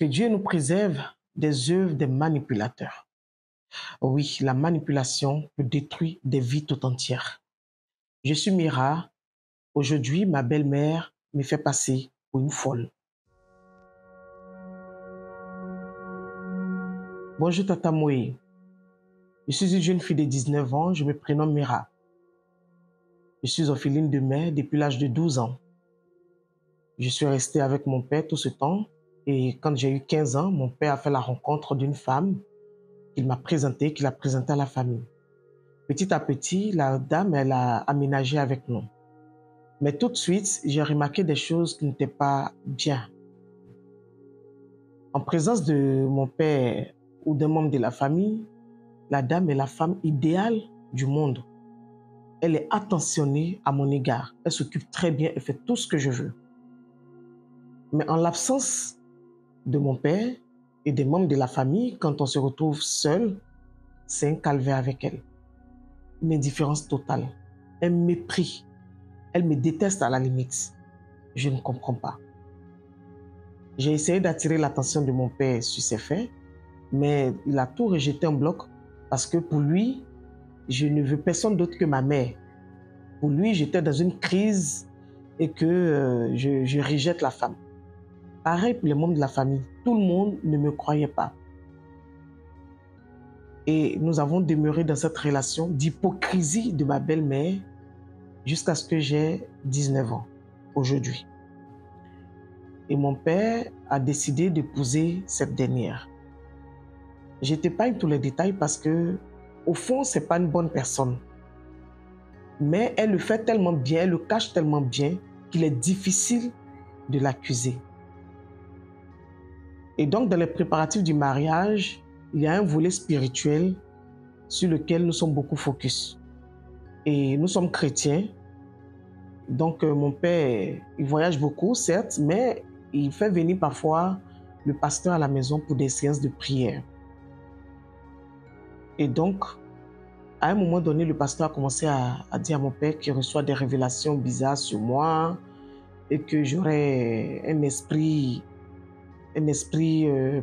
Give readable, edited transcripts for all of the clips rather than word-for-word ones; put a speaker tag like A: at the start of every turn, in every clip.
A: Que Dieu nous préserve des œuvres des manipulateurs. Oui, la manipulation peut détruire des vies tout entières. Je suis Mira. Aujourd'hui, ma belle-mère me fait passer pour une folle. Bonjour Tata Moé. Je suis une jeune fille de 19 ans. Je me prénomme Mira. Je suis orpheline de mère depuis l'âge de 12 ans. Je suis restée avec mon père tout ce temps. Et quand j'ai eu 15 ans, mon père a fait la rencontre d'une femme qu'il a présentée à la famille. Petit à petit, la dame, elle a aménagé avec nous. Mais tout de suite, j'ai remarqué des choses qui n'étaient pas bien. En présence de mon père ou d'un membre de la famille, la dame est la femme idéale du monde. Elle est attentionnée à mon égard. Elle s'occupe très bien, elle fait tout ce que je veux. Mais en l'absence de mon père et des membres de la famille, quand on se retrouve seul, c'est un calvaire avec elle. Une indifférence totale, un mépris. Elle me déteste à la limite. Je ne comprends pas. J'ai essayé d'attirer l'attention de mon père sur ces faits, mais il a tout rejeté en bloc parce que pour lui, je ne veux personne d'autre que ma mère. Pour lui, j'étais dans une crise et que je rejette la femme. Pareil pour les membres de la famille. Tout le monde ne me croyait pas. Et nous avons demeuré dans cette relation d'hypocrisie de ma belle-mère jusqu'à ce que j'ai 19 ans aujourd'hui. Et mon père a décidé d'épouser cette dernière. Je t'épargne tous les détails parce que, au fond, ce n'est pas une bonne personne. Mais elle le fait tellement bien, elle le cache tellement bien qu'il est difficile de l'accuser. Et donc, dans les préparatifs du mariage, il y a un volet spirituel sur lequel nous sommes beaucoup focus. Et nous sommes chrétiens. Donc, mon père, il voyage beaucoup, certes, mais il fait venir parfois le pasteur à la maison pour des séances de prière. Et donc, à un moment donné, le pasteur a commencé à dire à mon père qu'il reçoit des révélations bizarres sur moi et que j'aurais un esprit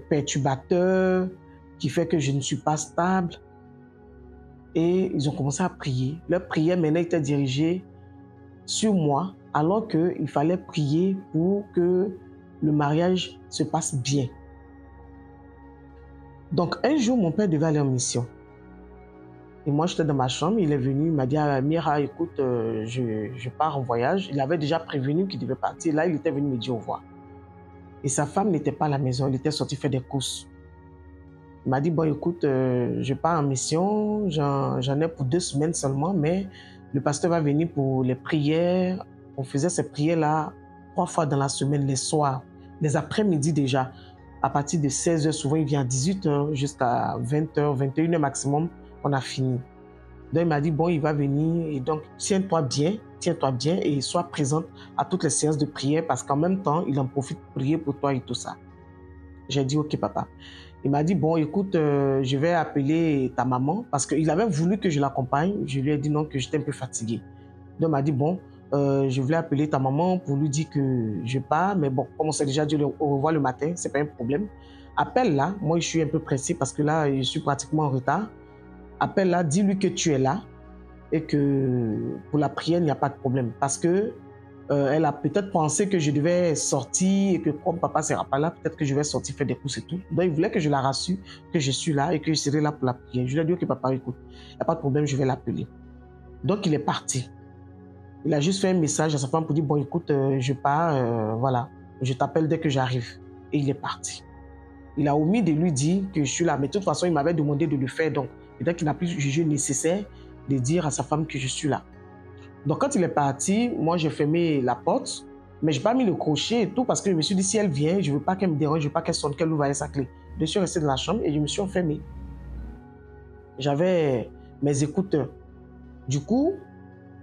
A: perturbateur qui fait que je ne suis pas stable. Et ils ont commencé à prier. Leur prière maintenant était dirigée sur moi, alors qu'il fallait prier pour que le mariage se passe bien. Donc un jour, mon père devait aller en mission. Et moi, j'étais dans ma chambre, il est venu, il m'a dit « Mira, écoute, je pars en voyage ». Il avait déjà prévenu qu'il devait partir. Là, il était venu me dire au revoir. Et sa femme n'était pas à la maison, elle était sortie faire des courses. Il m'a dit « Bon, écoute, je pars en mission, j'en ai pour 2 semaines seulement, mais le pasteur va venir pour les prières. » On faisait ces prières-là 3 fois dans la semaine, les soirs, les après-midi déjà. À partir de 16h, souvent il vient à 18h jusqu'à 20h, 21h maximum, on a fini. Donc il m'a dit, bon, il va venir et donc tiens-toi bien et sois présente à toutes les séances de prière parce qu'en même temps, il en profite pour prier pour toi et tout ça. J'ai dit, ok papa. Il m'a dit, bon, écoute, je vais appeler ta maman parce qu'il avait voulu que je l'accompagne. Je lui ai dit non, que j'étais un peu fatiguée. Donc il m'a dit, bon, je voulais appeler ta maman pour lui dire que je pars, mais bon, comme on s'est déjà dit au revoir le matin, c'est pas un problème. Appelle là, moi je suis un peu pressé parce que là, je suis pratiquement en retard. Appelle là, dis-lui que tu es là et que pour la prière, il n'y a pas de problème. Parce que elle a peut-être pensé que je devais sortir et que comme papa ne sera pas là, peut-être que je vais sortir faire des courses et tout. Donc il voulait que je la rassure, que je suis là et que je serai là pour la prière. Je lui ai dit, ok papa, écoute, il n'y a pas de problème, je vais l'appeler. Donc il est parti. Il a juste fait un message à sa femme pour dire, bon écoute, je pars, voilà, je t'appelle dès que j'arrive. Et il est parti. Il a omis de lui dire que je suis là, mais de toute façon, il m'avait demandé de le faire, donc peut-être qu'il n'a plus jugé nécessaire de dire à sa femme que je suis là. Donc quand il est parti, moi j'ai fermé la porte, mais je n'ai pas mis le crochet et tout, parce que je me suis dit, si elle vient, je ne veux pas qu'elle me dérange, je ne veux pas qu'elle sonne, qu'elle ouvre avec sa clé. Je suis resté dans la chambre et je me suis enfermé. J'avais mes écouteurs. Du coup,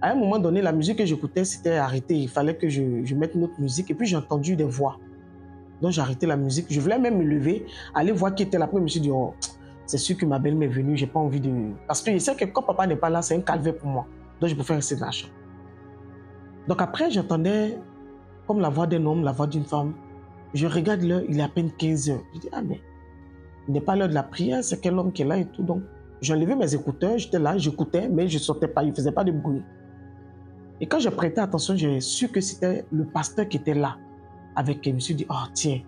A: à un moment donné, la musique que j'écoutais s'était arrêtée. Il fallait que je mette une autre musique. Et puis, j'ai entendu des voix. Donc, j'ai arrêté la musique. Je voulais même me lever, aller voir qui était là. Après, je me suis dit, oh, c'est sûr que ma belle-mère est venue. Je n'ai pas envie de... Parce que je sais que quand papa n'est pas là, c'est un calvaire pour moi. Donc, je préfère rester dans la chambre. Donc, après, j'entendais comme la voix d'un homme, la voix d'une femme. Je regarde l'heure, il est à peine 15 heures. Je dis, ah mais, il n'est pas l'heure de la prière, c'est quel homme qui est là et tout. Donc, j'ai enlevé mes écouteurs, j'étais là, j'écoutais, mais je ne sortais pas, il ne faisait pas de bruit. Et quand j'ai prêté attention, j'ai su que c'était le pasteur qui était là avec elle. Je me suis dit, oh tiens,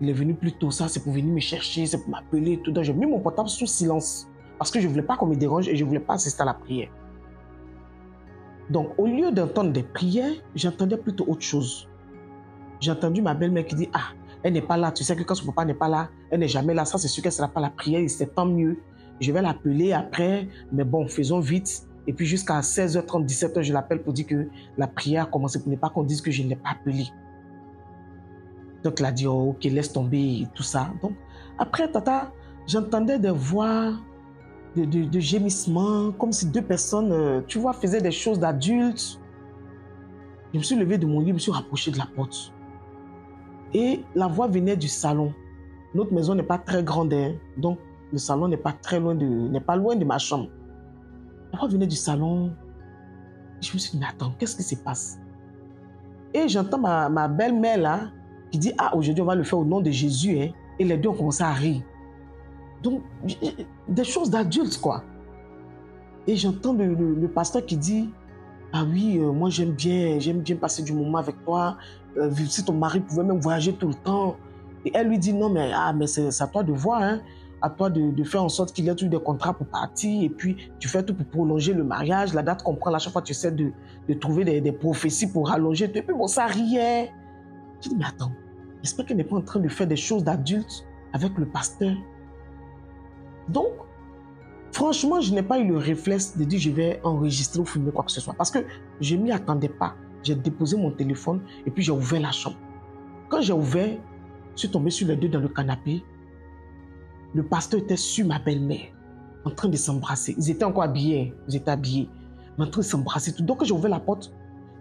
A: il est venu plus tôt, ça c'est pour venir me chercher, c'est pour m'appeler et tout. Donc j'ai mis mon portable sous silence parce que je ne voulais pas qu'on me dérange et je ne voulais pas assister à la prière. Donc au lieu d'entendre des prières, j'entendais plutôt autre chose. J'ai entendu ma belle-mère qui dit, ah, elle n'est pas là, tu sais que quand son papa n'est pas là, elle n'est jamais là, ça c'est sûr qu'elle ne sera pas la prière, c'est tant mieux. Je vais l'appeler après, mais bon, faisons vite. Et puis jusqu'à 16h30, 17h, je l'appelle pour dire que la prière a commencé, pour ne pas qu'on dise que je ne l'ai pas appelé. Donc elle a dit, oh, ok, laisse tomber et tout ça. Donc après, tata, j'entendais des voix de gémissements, comme si deux personnes, tu vois, faisaient des choses d'adultes. Je me suis levé de mon lit, je me suis rapproché de la porte. Et la voix venait du salon. Notre maison n'est pas très grande, hein, donc le salon n'est pas très loin n'est pas loin de ma chambre. La voix venait du salon. Je me suis dit, mais attends, qu'est-ce qui se passe? Et j'entends ma belle-mère là, qui dit, ah, aujourd'hui on va le faire au nom de Jésus, hein. Et les deux ont commencé à rire. Donc, des choses d'adultes, quoi. Et j'entends le pasteur qui dit, ah oui, moi j'aime bien passer du moment avec toi. Si ton mari pouvait même voyager tout le temps. Et elle lui dit, non, mais c'est à toi de voir, hein. À toi de faire en sorte qu'il y ait tous des contrats pour partir. Et puis, tu fais tout pour prolonger le mariage. La date qu'on prend, à chaque fois, tu essaies de trouver des prophéties pour rallonger. Et puis, bon, ça riait. Je dis, mais attends, j'espère qu'elle n'est pas en train de faire des choses d'adultes avec le pasteur. Donc, franchement, je n'ai pas eu le réflexe de dire je vais enregistrer ou filmer quoi que ce soit. Parce que je ne m'y attendais pas. J'ai déposé mon téléphone et puis j'ai ouvert la chambre. Quand j'ai ouvert, je suis tombé sur les deux dans le canapé. Le pasteur était sur ma belle-mère, en train de s'embrasser. Ils étaient encore habillés, mais en train de s'embrasser. Donc quand j'ai ouvert la porte,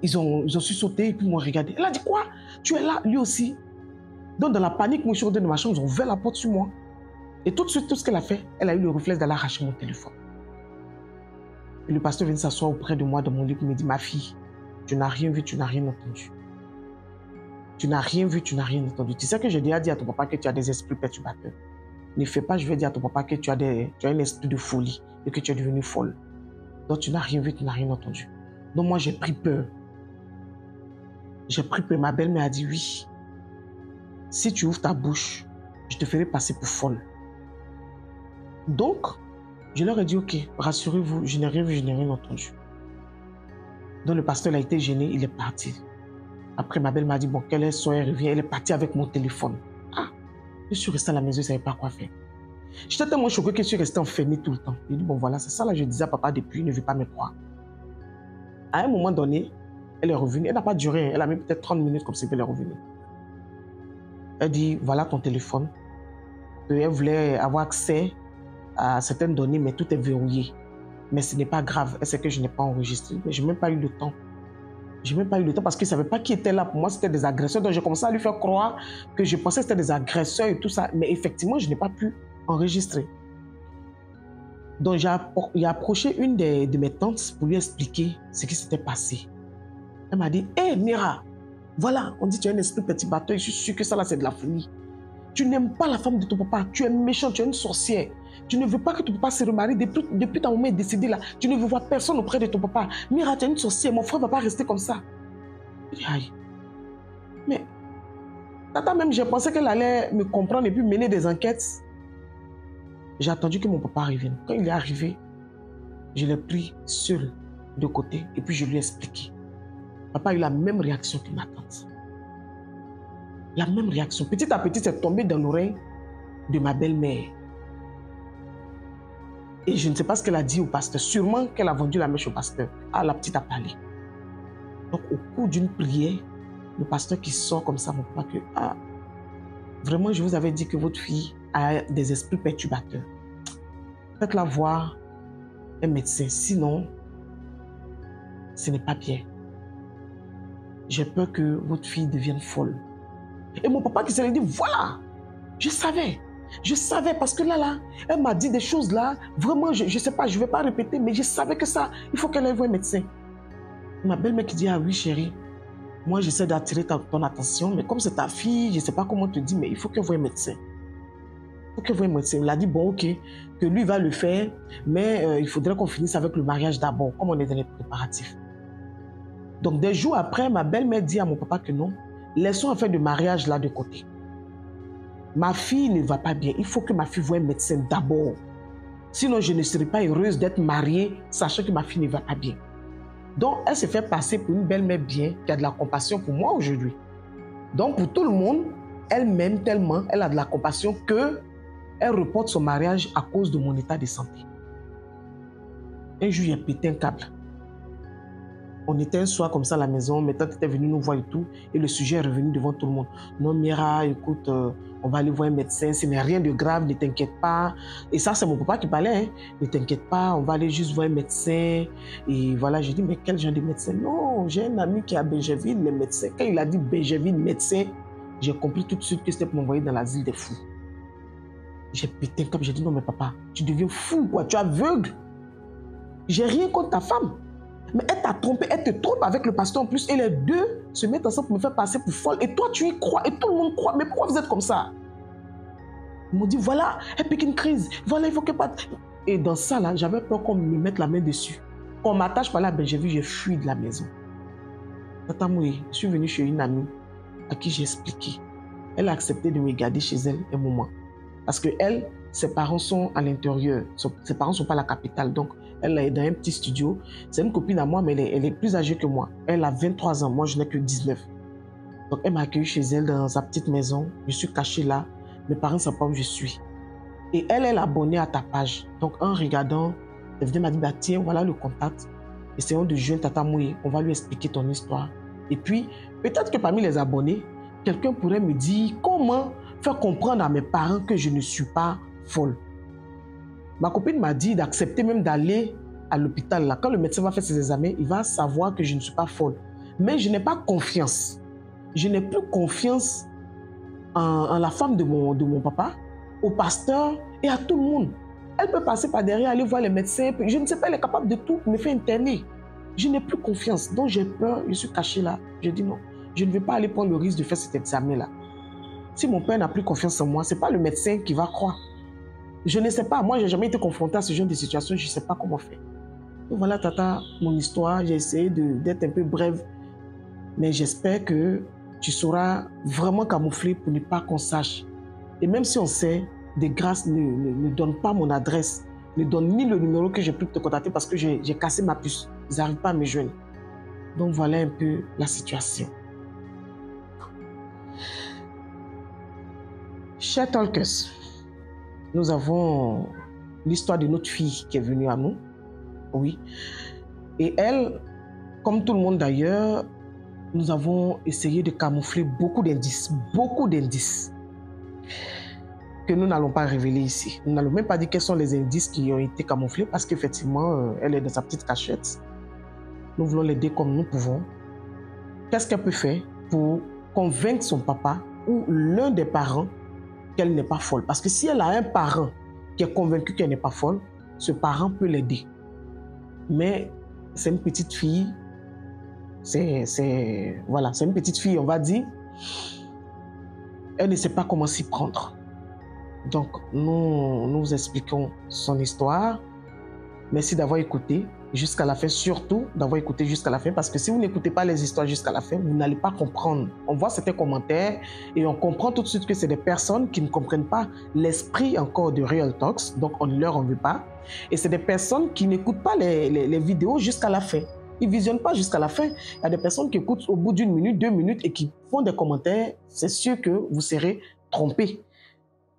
A: ils ont sauté et puis ils m'ont regardé. Elle a dit, quoi? Tu es là, lui aussi? Donc dans la panique, moi je suis rentré dans ma chambre, ils ont ouvert la porte sur moi. Et tout de suite, tout ce qu'elle a fait, elle a eu le réflexe d'aller arracher mon téléphone. Et le pasteur vient s'asseoir auprès de moi dans mon lit et me dit, ma fille, tu n'as rien vu, tu n'as rien entendu. Tu n'as rien vu, tu n'as rien entendu. Tu sais que j'ai déjà dit à ton papa que tu as des esprits perturbateurs. Ne fais pas, je vais dire à ton papa que tu as un esprit de folie et que tu es devenue folle. Donc tu n'as rien vu, tu n'as rien entendu. Donc moi j'ai pris peur. J'ai pris peur. Ma belle-mère a dit oui. Si tu ouvres ta bouche, je te ferai passer pour folle. Donc, je leur ai dit, ok, rassurez-vous, je n'ai rien vu, je n'ai rien entendu. Donc le pasteur a été gêné, il est parti. Après, ma belle m'a dit, bon, qu'elle est soeur, elle revient, elle est partie avec mon téléphone. Ah, je suis resté à la maison, je ne savais pas quoi faire. J'étais tellement choqué que je suis resté enfermé tout le temps. J'ai dit, bon voilà, c'est ça là, je disais à papa depuis, il ne veut pas me croire. À un moment donné, elle est revenue, elle n'a pas duré, elle a mis peut-être 30 minutes comme ça, elle est revenue. Elle dit, voilà ton téléphone. Elle voulait avoir accès à certaines données, mais tout est verrouillé. Mais ce n'est pas grave, elle sait que je n'ai pas enregistré. Mais je n'ai même pas eu le temps. Je n'ai même pas eu le temps parce qu'il ne savait pas qui était là. Pour moi, c'était des agresseurs. Donc, j'ai commencé à lui faire croire que je pensais que c'était des agresseurs et tout ça. Mais effectivement, je n'ai pas pu enregistrer. Donc, j'ai approché une de mes tantes pour lui expliquer ce qui s'était passé. Elle m'a dit, hé, Mira, voilà, on dit que tu as un esprit perturbateur. Je suis sûr que ça, là, c'est de la folie. Tu n'aimes pas la femme de ton papa. Tu es méchant, tu es une sorcière. Tu ne veux pas que ton papa se remarie. Depuis ta maman est décédée là, tu ne veux voir personne auprès de ton papa. Mira, tu es une sorcière. Mon frère ne va pas rester comme ça. Je dis, aïe. Mais, tata, même, j'ai pensé qu'elle allait me comprendre et puis mener des enquêtes. J'ai attendu que mon papa revienne. Quand il est arrivé, je l'ai pris seul de côté et puis je lui ai expliqué. Papa a eu la même réaction que ma tante. La même réaction. Petit à petit, c'est tombé dans l'oreille de ma belle-mère. Et je ne sais pas ce qu'elle a dit au pasteur. Sûrement qu'elle a vendu la mèche au pasteur. Ah, la petite a parlé. Donc, au cours d'une prière, le pasteur qui sort comme ça, mon papa, que, ah, vraiment, je vous avais dit que votre fille a des esprits perturbateurs. Faites-la voir un médecin. Sinon, ce n'est pas bien. J'ai peur que votre fille devienne folle. Et mon papa qui s'est dit, voilà, je savais parce que là, elle m'a dit des choses là, vraiment, je ne sais pas, je ne vais pas répéter, mais je savais que ça, il faut qu'elle aille voir un médecin. Ma belle-mère qui dit, ah oui chérie, moi, j'essaie d'attirer ton attention, mais comme c'est ta fille, je ne sais pas comment te dire, mais il faut qu'elle voie un médecin. Il faut qu'elle voie un médecin. Il a dit, bon, ok, que lui va le faire, mais il faudrait qu'on finisse avec le mariage d'abord, comme on est dans les préparatifs. Donc, des jours après, ma belle-mère dit à mon papa que non, laissons affaire de mariage là de côté. Ma fille ne va pas bien. Il faut que ma fille voie un médecin d'abord. Sinon, je ne serai pas heureuse d'être mariée, sachant que ma fille ne va pas bien. Donc, elle se fait passer pour une belle-mère bien, qui a de la compassion pour moi aujourd'hui. Donc, pour tout le monde, elle m'aime tellement, elle a de la compassion qu'elle reporte son mariage à cause de mon état de santé. Un jour, j'ai pété un câble. On était un soir comme ça à la maison, mes tantes étaient venues nous voir et tout, et le sujet est revenu devant tout le monde. Non, Mira, écoute, on va aller voir un médecin, ce n'est rien de grave, ne t'inquiète pas. Et ça, c'est mon papa qui parlait, hein. Ne t'inquiète pas, on va aller juste voir un médecin. Et voilà, j'ai dit, mais quel genre de médecin? Non, j'ai un ami qui est à Benjaville, le médecin. Quand il a dit Benjaville, médecin, j'ai compris tout de suite que c'était pour m'envoyer dans l'asile des fous. J'ai pété un câble, j'ai dit, non, mais papa, tu deviens fou, quoi, tu es aveugle. J'ai rien contre ta femme. Mais elle t'a trompé, elle te trompe avec le pasteur en plus. Et les deux se mettent ensemble pour me faire passer pour folle. Et toi, tu y crois. Et tout le monde croit. Mais pourquoi vous êtes comme ça? Ils m'ont dit, voilà, elle pique une crise. Voilà, il faut que pas... Et dans ça, là, j'avais peur qu'on me mette la main dessus. Qu'on m'attache par là, ben, j'ai fui de la maison. Tata Moué, je suis venu chez une amie à qui j'ai expliqué. Elle a accepté de me garder chez elle un moment. Parce que elle, ses parents sont à l'intérieur. Ses parents ne sont pas à la capitale. Donc, elle est dans un petit studio. C'est une copine à moi, mais elle est plus âgée que moi. Elle a 23 ans. Moi, je n'ai que 19. Donc, elle m'a accueilli chez elle dans sa petite maison. Je suis caché là. Mes parents ne savent pas où je suis. Et elle est abonnée à ta page. Donc, en regardant, elle m'a dit, bah, tiens, voilà le contact. Essayons de joindre Tata Moué. On va lui expliquer ton histoire. Et puis, peut-être que parmi les abonnés, quelqu'un pourrait me dire comment faire comprendre à mes parents que je ne suis pas folle. Ma copine m'a dit d'accepter même d'aller à l'hôpital. Là. Quand le médecin va faire ses examens, il va savoir que je ne suis pas folle. Mais je n'ai pas confiance. Je n'ai plus confiance en la femme de mon papa, au pasteur et à tout le monde. Elle peut passer par derrière, aller voir les médecins. Je ne sais pas, elle est capable de tout, me faire interner. Je n'ai plus confiance. Donc j'ai peur, je suis caché là. Je dis non, je ne vais pas aller prendre le risque de faire cet examen-là. Si mon père n'a plus confiance en moi, ce n'est pas le médecin qui va croire. Je ne sais pas, moi je n'ai jamais été confronté à ce genre de situation, je ne sais pas comment faire. Donc voilà Tata, mon histoire, j'ai essayé d'être un peu brève, mais j'espère que tu sauras vraiment camoufler pour ne pas qu'on sache. Et même si on sait, de grâce, ne donne pas mon adresse, ne donne ni le numéro que j'ai pu te contacter parce que j'ai cassé ma puce, ils n'arrivent pas à me joindre. Donc voilà un peu la situation. Chers Talkers, nous avons l'histoire de notre fille qui est venue à nous. Oui. Et elle, comme tout le monde d'ailleurs, nous avons essayé de camoufler beaucoup d'indices que nous n'allons pas révéler ici. Nous n'allons même pas dire quels sont les indices qui ont été camouflés parce qu'effectivement, elle est dans sa petite cachette. Nous voulons l'aider comme nous pouvons. Qu'est-ce qu'elle peut faire pour convaincre son papa ou l'un des parents qu'elle n'est pas folle? Parce que si elle a un parent qui est convaincu qu'elle n'est pas folle, ce parent peut l'aider. Mais c'est une petite fille, voilà, c'est une petite fille, on va dire. Elle ne sait pas comment s'y prendre. Donc, nous expliquons son histoire. Merci d'avoir écouté jusqu'à la fin, surtout d'avoir écouté jusqu'à la fin, parce que si vous n'écoutez pas les histoires jusqu'à la fin, vous n'allez pas comprendre. On voit certains commentaires et on comprend tout de suite que c'est des personnes qui ne comprennent pas l'esprit encore de Real Talks, donc on ne leur en veut pas. Et c'est des personnes qui n'écoutent pas les vidéos jusqu'à la fin. Ils ne visionnent pas jusqu'à la fin. Il y a des personnes qui écoutent au bout d'une minute, 2 minutes et qui font des commentaires. C'est sûr que vous serez trompés.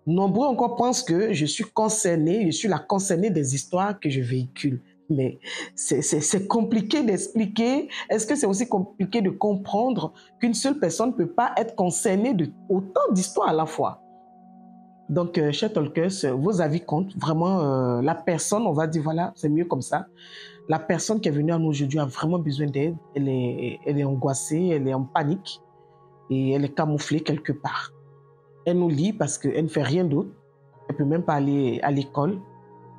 A: Nombreux encore pensent que je suis concernée, je suis la concernée des histoires que je véhicule. Mais c'est compliqué d'expliquer. Est-ce que c'est aussi compliqué de comprendre qu'une seule personne ne peut pas être concernée de autant d'histoires à la fois? Donc, chers Talkers, vos avis comptent. Vraiment, la personne, on va dire, voilà, c'est mieux comme ça. La personne qui est venue à nous aujourd'hui a vraiment besoin d'aide. Elle est angoissée, elle est en panique et elle est camouflée quelque part. Elle nous lit parce qu'elle ne fait rien d'autre. Elle ne peut même pas aller à l'école.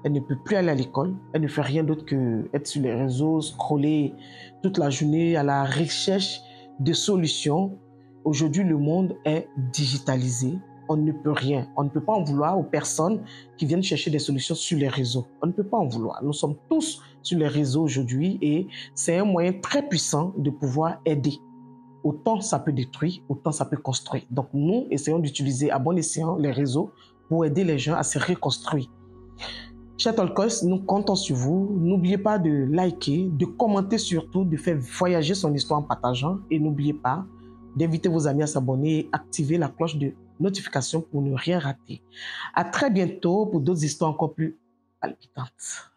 A: Elle ne peut plus aller à l'école. Elle ne fait rien d'autre qu'être sur les réseaux, scroller toute la journée à la recherche de solutions. Aujourd'hui, le monde est digitalisé. On ne peut rien. On ne peut pas en vouloir aux personnes qui viennent chercher des solutions sur les réseaux. On ne peut pas en vouloir. Nous sommes tous sur les réseaux aujourd'hui et c'est un moyen très puissant de pouvoir aider. Autant ça peut détruire, autant ça peut construire. Donc nous, essayons d'utiliser à bon escient les réseaux pour aider les gens à se reconstruire. Chers Talkers, nous comptons sur vous. N'oubliez pas de liker, de commenter surtout, de faire voyager son histoire en partageant. Et n'oubliez pas d'inviter vos amis à s'abonner et activer la cloche de notification pour ne rien rater. À très bientôt pour d'autres histoires encore plus palpitantes.